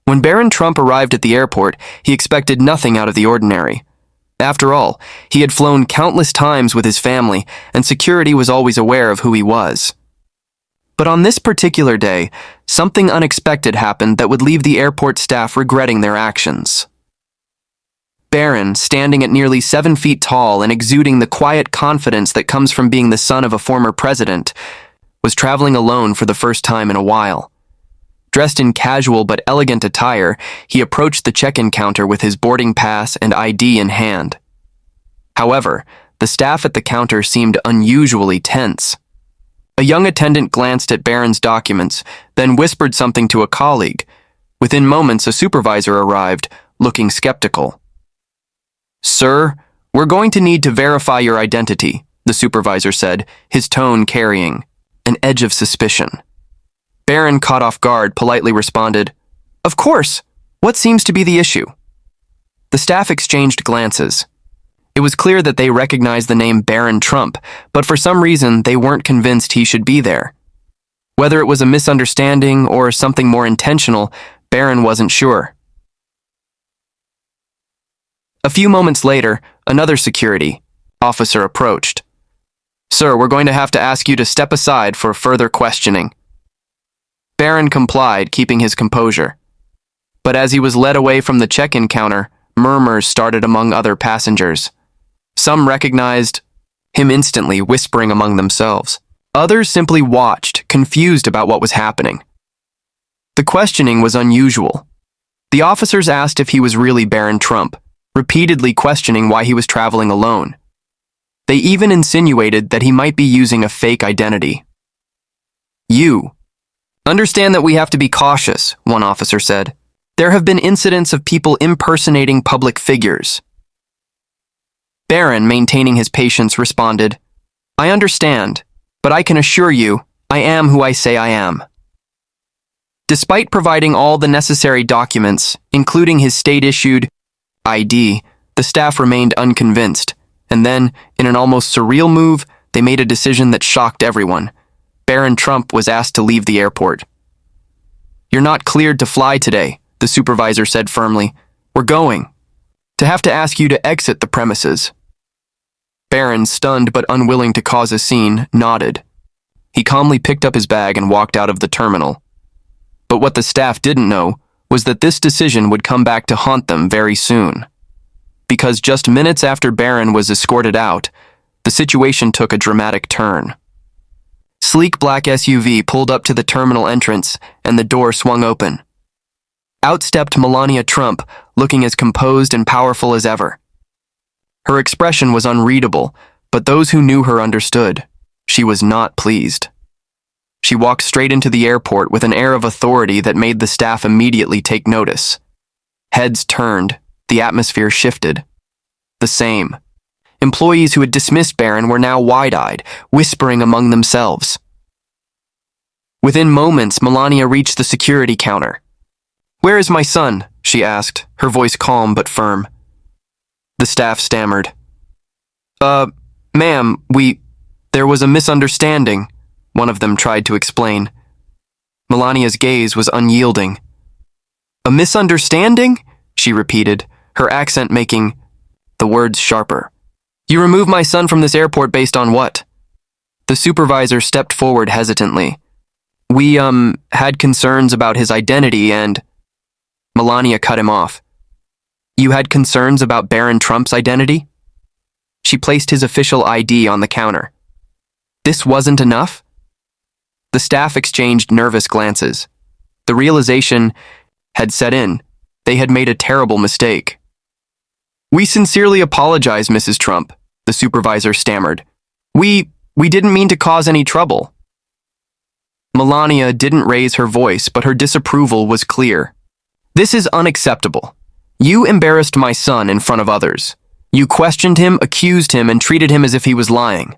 When Barron Trump arrived at the airport, he expected nothing out of the ordinary. After all, he had flown countless times with his family, and security was always aware of who he was. But on this particular day, something unexpected happened that would leave the airport staff regretting their actions. Barron, standing at nearly 7 feet tall and exuding the quiet confidence that comes from being the son of a former president, was traveling alone for the first time in a while. Dressed in casual but elegant attire, he approached the check-in counter with his boarding pass and ID in hand. However, the staff at the counter seemed unusually tense. A young attendant glanced at Barron's documents, then whispered something to a colleague. Within moments, a supervisor arrived, looking skeptical. "Sir, we're going to need to verify your identity," the supervisor said, his tone carrying an edge of suspicion. Barron, caught off guard, politely responded, "Of course. What seems to be the issue?" The staff exchanged glances. It was clear that they recognized the name Barron Trump, but for some reason they weren't convinced he should be there. Whether it was a misunderstanding or something more intentional, Barron wasn't sure. A few moments later, another security officer approached. "Sir, we're going to have to ask you to step aside for further questioning." Barron complied, keeping his composure. But as he was led away from the check-in counter, murmurs started among other passengers. Some recognized him instantly, whispering among themselves. Others simply watched, confused about what was happening. The questioning was unusual. The officers asked if he was really Barron Trump, repeatedly questioning why he was traveling alone. They even insinuated that he might be using a fake identity. "You understand that we have to be cautious," one officer said. "There have been incidents of people impersonating public figures." Barron, maintaining his patience, responded, "I understand, but I can assure you, I am who I say I am." Despite providing all the necessary documents, including his state-issued ID, the staff remained unconvinced, and then, in an almost surreal move, they made a decision that shocked everyone. Barron Trump was asked to leave the airport. "You're not cleared to fly today," the supervisor said firmly. "We're going to have to ask you to exit the premises." Barron, stunned but unwilling to cause a scene, nodded. He calmly picked up his bag and walked out of the terminal. But what the staff didn't know was that this decision would come back to haunt them very soon. Because just minutes after Barron was escorted out, the situation took a dramatic turn. Sleek black SUV pulled up to the terminal entrance, and the door swung open. Out stepped Melania Trump, looking as composed and powerful as ever. Her expression was unreadable, but those who knew her understood. She was not pleased. She walked straight into the airport with an air of authority that made the staff immediately take notice. Heads turned, the atmosphere shifted. The same. Employees who had dismissed Barron were now wide-eyed, whispering among themselves. Within moments, Melania reached the security counter. "Where is my son?" she asked, her voice calm but firm. The staff stammered. Ma'am, there was a misunderstanding," one of them tried to explain. Melania's gaze was unyielding. "A misunderstanding?" she repeated, her accent making the words sharper. "You removed my son from this airport based on what?" The supervisor stepped forward hesitantly. We had concerns about his identity and..." Melania cut him off. "You had concerns about Barron Trump's identity?" She placed his official ID on the counter. This wasn't enough? The staff exchanged nervous glances. The realization had set in. They had made a terrible mistake. "We sincerely apologize, Mrs. Trump," the supervisor stammered. We didn't mean to cause any trouble." Melania didn't raise her voice, but her disapproval was clear. "This is unacceptable. You embarrassed my son in front of others. You questioned him, accused him, and treated him as if he was lying.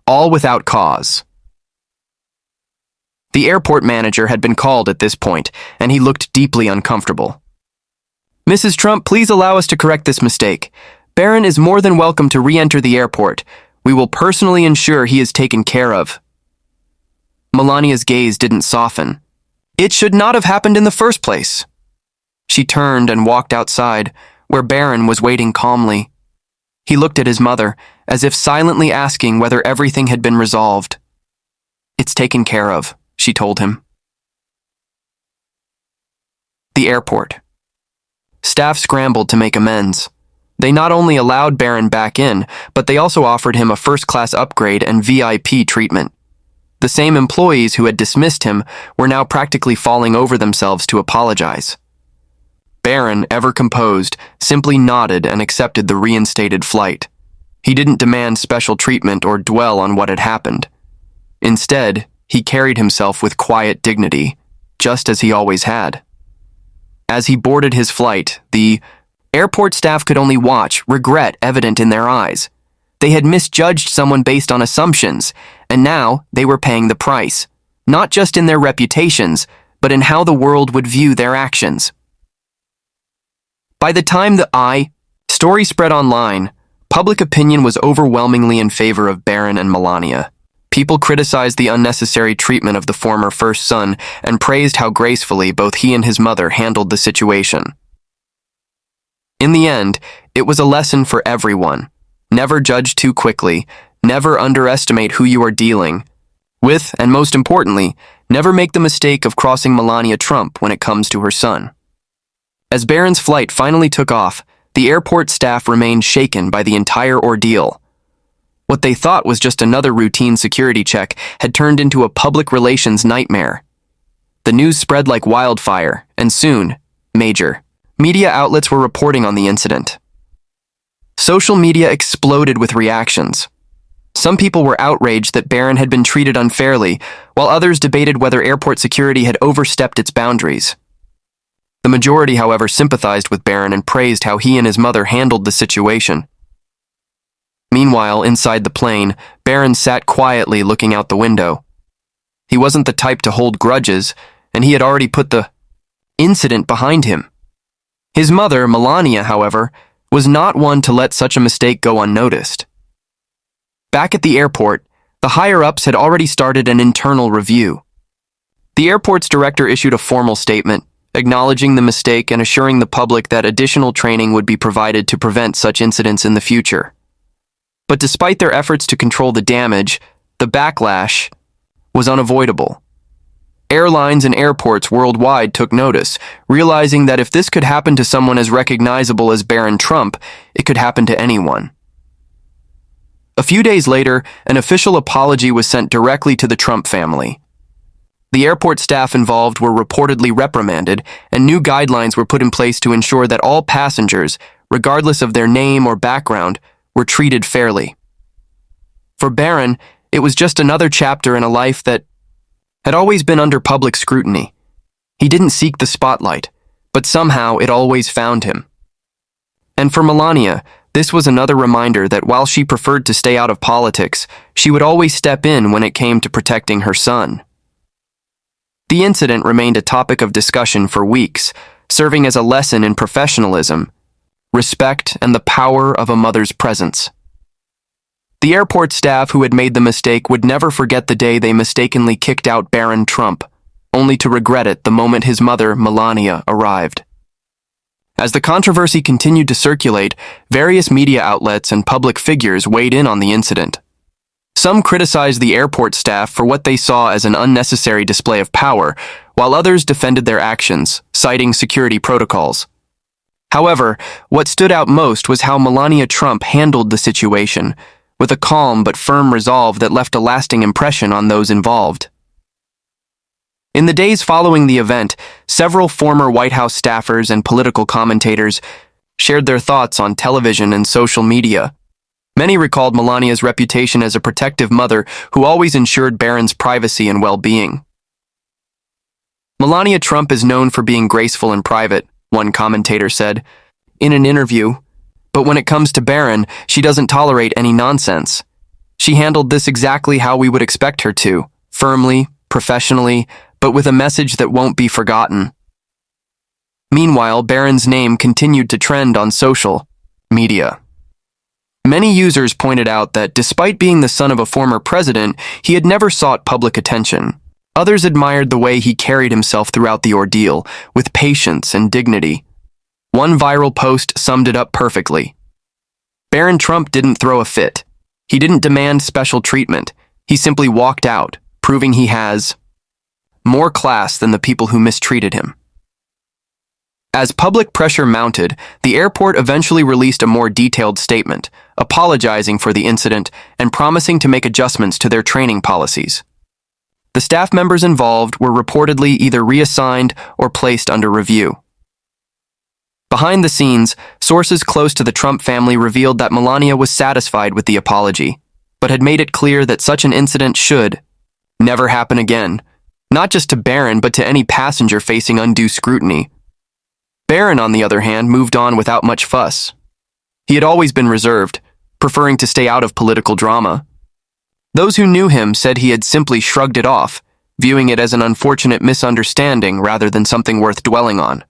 All without cause." The airport manager had been called at this point, and he looked deeply uncomfortable. "Mrs. Trump, please allow us to correct this mistake. Barron is more than welcome to re-enter the airport. We will personally ensure he is taken care of." Melania's gaze didn't soften. "It should not have happened in the first place." She turned and walked outside, where Barron was waiting calmly. He looked at his mother, as if silently asking whether everything had been resolved. "It's taken care of," she told him. The airport. Staff scrambled to make amends. They not only allowed Barron back in, but they also offered him a first-class upgrade and VIP treatment. The same employees who had dismissed him were now practically falling over themselves to apologize. Barron, ever composed, simply nodded and accepted the reinstated flight. He didn't demand special treatment or dwell on what had happened. Instead, he carried himself with quiet dignity, just as he always had. As he boarded his flight, the airport staff could only watch, regret evident in their eyes. They had misjudged someone based on assumptions, and now they were paying the price, not just in their reputations, but in how the world would view their actions. By the time the story spread online, public opinion was overwhelmingly in favor of Barron and Melania. People criticized the unnecessary treatment of the former first son and praised how gracefully both he and his mother handled the situation. In the end, it was a lesson for everyone. Never judge too quickly, never underestimate who you are dealing with, and most importantly, never make the mistake of crossing Melania Trump when it comes to her son. As Barron's flight finally took off, the airport staff remained shaken by the entire ordeal. What they thought was just another routine security check had turned into a public relations nightmare. The news spread like wildfire, and soon, major media outlets were reporting on the incident. Social media exploded with reactions. Some people were outraged that Barron had been treated unfairly, while others debated whether airport security had overstepped its boundaries. The majority, however, sympathized with Barron and praised how he and his mother handled the situation. Meanwhile, inside the plane, Barron sat quietly looking out the window. He wasn't the type to hold grudges, and he had already put the incident behind him. His mother, Melania, however, was not one to let such a mistake go unnoticed. Back at the airport, the higher-ups had already started an internal review. The airport's director issued a formal statement, acknowledging the mistake and assuring the public that additional training would be provided to prevent such incidents in the future. But despite their efforts to control the damage, the backlash was unavoidable. Airlines and airports worldwide took notice, realizing that if this could happen to someone as recognizable as Barron Trump, it could happen to anyone. A few days later, an official apology was sent directly to the Trump family. The airport staff involved were reportedly reprimanded, and new guidelines were put in place to ensure that all passengers, regardless of their name or background, were treated fairly. For Barron, it was just another chapter in a life that had always been under public scrutiny. He didn't seek the spotlight, but somehow it always found him. And for Melania, this was another reminder that while she preferred to stay out of politics, she would always step in when it came to protecting her son. The incident remained a topic of discussion for weeks, serving as a lesson in professionalism, respect, and the power of a mother's presence. The airport staff who had made the mistake would never forget the day they mistakenly kicked out Barron Trump, only to regret it the moment his mother, Melania, arrived. As the controversy continued to circulate, various media outlets and public figures weighed in on the incident. Some criticized the airport staff for what they saw as an unnecessary display of power, while others defended their actions, citing security protocols. However, what stood out most was how Melania Trump handled the situation, with a calm but firm resolve that left a lasting impression on those involved. In the days following the event, several former White House staffers and political commentators shared their thoughts on television and social media. Many recalled Melania's reputation as a protective mother who always ensured Barron's privacy and well-being. "Melania Trump is known for being graceful in private," one commentator said in an interview, "but when it comes to Barron, she doesn't tolerate any nonsense. She handled this exactly how we would expect her to, firmly, professionally, but with a message that won't be forgotten." Meanwhile, Barron's name continued to trend on social media. Many users pointed out that despite being the son of a former president, he had never sought public attention. Others admired the way he carried himself throughout the ordeal, with patience and dignity. One viral post summed it up perfectly. Barron Trump didn't throw a fit. He didn't demand special treatment. He simply walked out, proving he has more class than the people who mistreated him. As public pressure mounted, the airport eventually released a more detailed statement, apologizing for the incident and promising to make adjustments to their training policies. The staff members involved were reportedly either reassigned or placed under review. Behind the scenes, sources close to the Trump family revealed that Melania was satisfied with the apology, but had made it clear that such an incident should never happen again, not just to Barron but to any passenger facing undue scrutiny. Barron, on the other hand, moved on without much fuss. He had always been reserved, preferring to stay out of political drama. Those who knew him said he had simply shrugged it off, viewing it as an unfortunate misunderstanding rather than something worth dwelling on.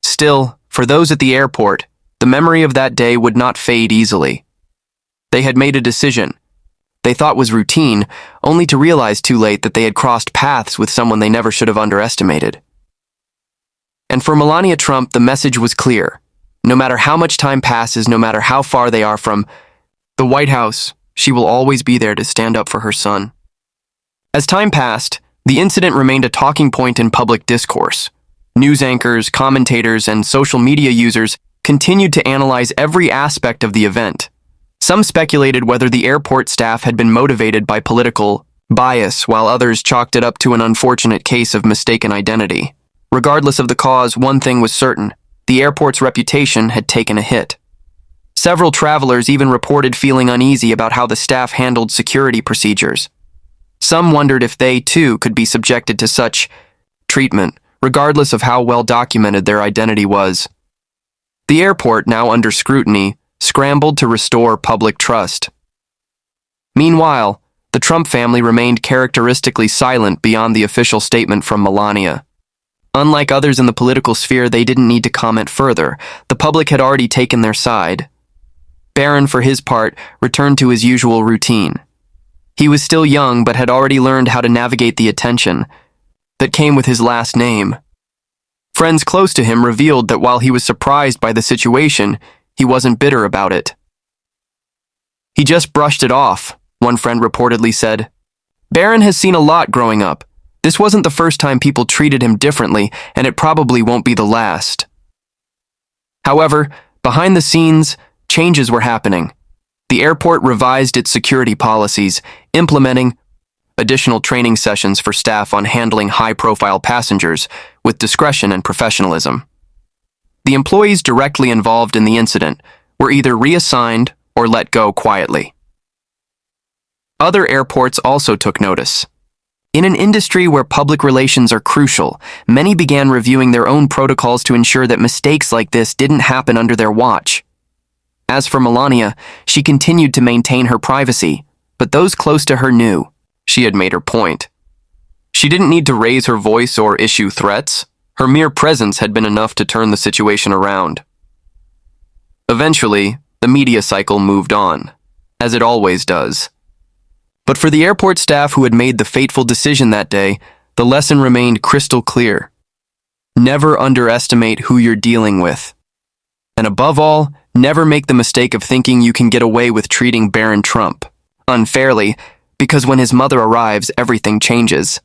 Still, for those at the airport, the memory of that day would not fade easily. They had made a decision they thought was routine, only to realize too late that they had crossed paths with someone they never should have underestimated. And for Melania Trump, the message was clear. No matter how much time passes, no matter how far they are from the White House, she will always be there to stand up for her son. As time passed, the incident remained a talking point in public discourse. News anchors, commentators, and social media users continued to analyze every aspect of the event. Some speculated whether the airport staff had been motivated by political bias, while others chalked it up to an unfortunate case of mistaken identity. Regardless of the cause, one thing was certain: the airport's reputation had taken a hit. Several travelers even reported feeling uneasy about how the staff handled security procedures. Some wondered if they, too, could be subjected to such treatment, regardless of how well documented their identity was. The airport, now under scrutiny, scrambled to restore public trust. Meanwhile, the Trump family remained characteristically silent beyond the official statement from Melania. Unlike others in the political sphere, they didn't need to comment further. The public had already taken their side. Barron, for his part, returned to his usual routine. He was still young, but had already learned how to navigate the attention that came with his last name. Friends close to him revealed that while he was surprised by the situation, he wasn't bitter about it. He just brushed it off, one friend reportedly said. Barron has seen a lot growing up. This wasn't the first time people treated him differently, and it probably won't be the last. However, behind the scenes, changes were happening. The airport revised its security policies, implementing additional training sessions for staff on handling high-profile passengers with discretion and professionalism. The employees directly involved in the incident were either reassigned or let go quietly. Other airports also took notice. In an industry where public relations are crucial, many began reviewing their own protocols to ensure that mistakes like this didn't happen under their watch. As for Melania, she continued to maintain her privacy, but those close to her knew she had made her point. She didn't need to raise her voice or issue threats. Her mere presence had been enough to turn the situation around. Eventually, the media cycle moved on, as it always does. But for the airport staff who had made the fateful decision that day, the lesson remained crystal clear. Never underestimate who you're dealing with. And above all, never make the mistake of thinking you can get away with treating Barron Trump unfairly, because when his mother arrives, everything changes.